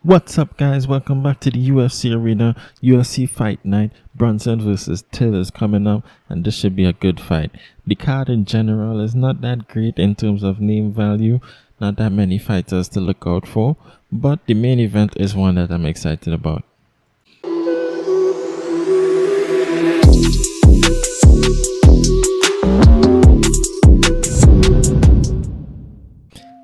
What's up, guys? Welcome back to the UFC arena. UFC fight night. Brunson versus Till is coming up, and this should be a good fight. The card in general is not that great in terms of name value, not that many fighters to look out for, but the main event is one that I'm excited about.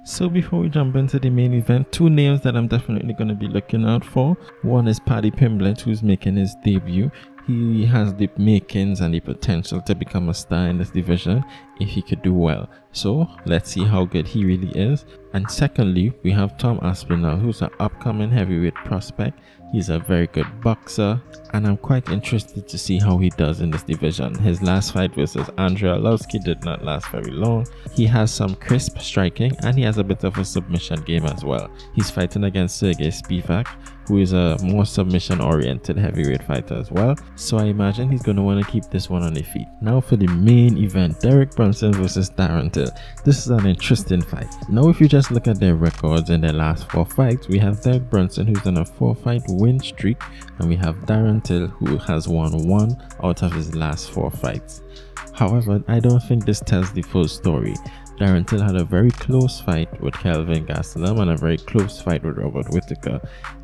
So before we jump into the main event, two names that I'm definitely going to be looking out for. One is Paddy Pimblett, who's making his debut. He has the makings and the potential to become a star in this division if he could do well. So let's see how good he really is. And secondly, we have Tom Aspinall, who's an upcoming heavyweight prospect. He's a very good boxer, and I'm quite interested to see how he does in this division. His last fight versus Andrei Arlovski did not last very long. He has some crisp striking, and he has a bit of a submission game as well. He's fighting against Sergey Spivak, who is a more submission-oriented heavyweight fighter as well. So I imagine he's going to want to keep this one on his feet. Now for the main event, Derek Brunson versus Darren Till. This is an interesting fight. Now if you just look at their records in their last 4 fights, we have Derek Brunson, who's on a 4-fight win streak, and we have Darren Till, who has won 1 out of his last 4 fights. However, I don't think this tells the full story. Darren Till had a very close fight with Kelvin Gastelum and a very close fight with Robert Whittaker.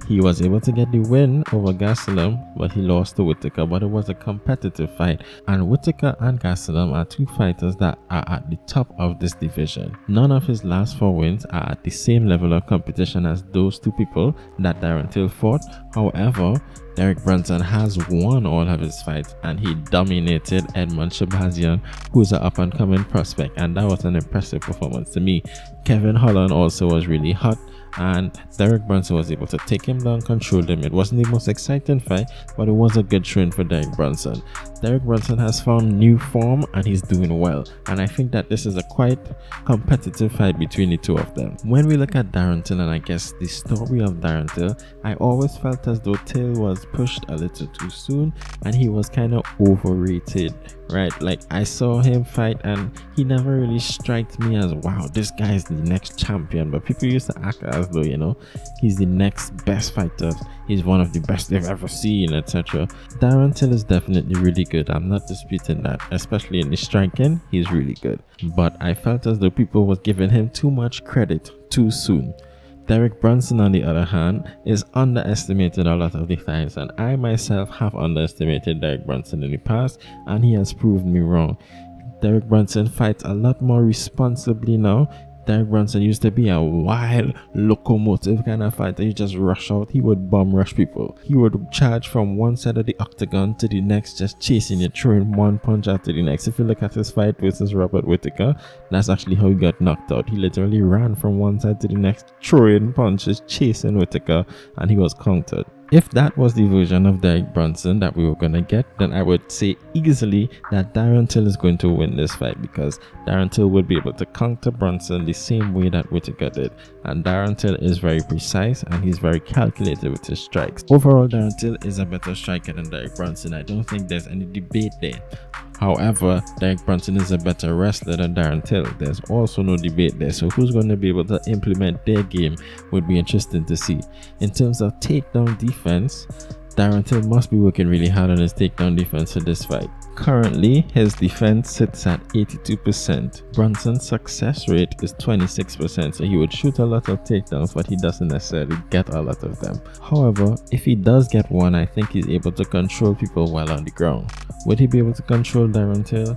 He was able to get the win over Gastelum, but he lost to Whittaker, but it was a competitive fight, and Whittaker and Gastelum are 2 fighters that are at the top of this division. None of his last 4 wins are at the same level of competition as those 2 people that Darren Till fought. However, Derek Brunson has won all of his fights, and he dominated Edmund Shabazian, who's an up-and-coming prospect, and that was an impressive performance to me. Kevin Holland also was really hot, and Derek Brunson was able to take him down, control him. It wasn't the most exciting fight, but it was a good showing for Derek Brunson. Derek Brunson has found new form, and he's doing well, and I think that this is a quite competitive fight between the 2 of them. When we look at Darren Till, and I guess the story of Darren Till, I always felt as though Till was pushed a little too soon, and he was kind of overrated, right? Like, I saw him fight, and he never really struck me as, wow, this guy is the next champion, but people used to act as though, you know, he's the next best fighter, he's one of the best they've ever seen, etc. Darren Till is definitely really good. I'm not disputing that, especially in the striking. He's really good, but I felt as though people was giving him too much credit too soon. Derek Brunson, on the other hand, is underestimated a lot of the times, and I myself have underestimated Derek Brunson in the past, and he has proved me wrong. Derek Brunson fights a lot more responsibly now. Derek Brunson used to be a wild, locomotive kind of fighter. He just rush out. He would bomb rush people. He would charge from one side of the octagon to the next, just chasing you, throwing one punch after the next. If you look at his fight versus Robert Whittaker, that's actually how he got knocked out. He literally ran from one side to the next, throwing punches, chasing Whittaker, and he was countered. If that was the version of Derek Brunson that we were going to get, then I would say easily that Darren Till is going to win this fight, because Darren Till would be able to counter Brunson the same way that Whittaker did. And Darren Till is very precise, and he's very calculated with his strikes. Overall, Darren Till is a better striker than Derek Brunson. I don't think there's any debate there. However, Derek Brunson is a better wrestler than Darren Till. There's also no debate there. So who's going to be able to implement their game would be interesting to see. In terms of takedown defense, Darren Till must be working really hard on his takedown defense for this fight. Currently, his defense sits at 82%. Brunson's success rate is 26%, so he would shoot a lot of takedowns, but he doesn't necessarily get a lot of them. However, if he does get one, I think he's able to control people while on the ground. Would he be able to control Darren Till?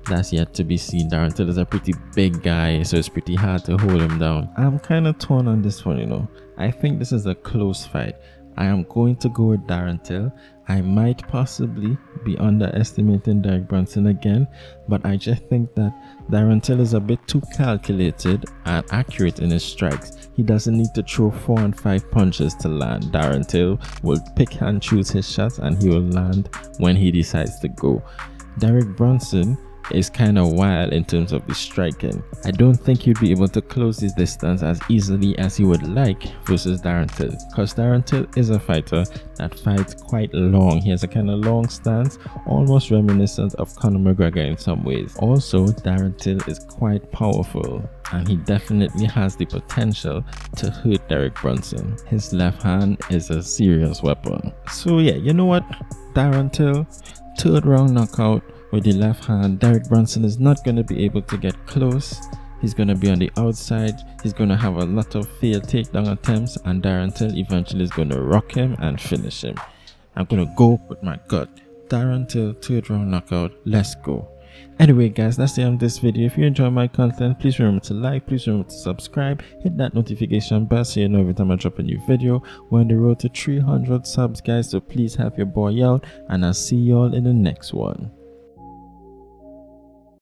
That's yet to be seen. Darren Till is a pretty big guy, so it's pretty hard to hold him down. I'm kind of torn on this one, you know. I think this is a close fight. I am going to go with Darren Till. I might possibly be underestimating Derek Brunson again, but I just think that Darren Till is a bit too calculated and accurate in his strikes. He doesn't need to throw 4 and 5 punches to land. Darren Till will pick and choose his shots, and he will land when he decides to go. Derek Brunson is kind of wild in terms of the striking. I don't think he'd be able to close this distance as easily as he would like versus Darren Till, because Darren Till is a fighter that fights quite long. He has a kind of long stance, almost reminiscent of Conor McGregor in some ways. Also, Darren Till is quite powerful, and he definitely has the potential to hurt Derek Brunson. His left hand is a serious weapon. So yeah, you know what? Darren Till, 3rd round knockout with the left hand. Derek Brunson is not going to be able to get close. He's going to be on the outside. He's going to have a lot of failed takedown attempts, and Darren Till eventually is going to rock him and finish him. I'm going to go with my gut. Darren Till, 3rd round knockout. Let's go. Anyway guys, that's the end of this video. If you enjoy my content, please remember to like, please remember to subscribe, hit that notification bell so you know every time I drop a new video. We're on the road to 300 subs guys, so please help your boy out, and I'll see y'all in the next one.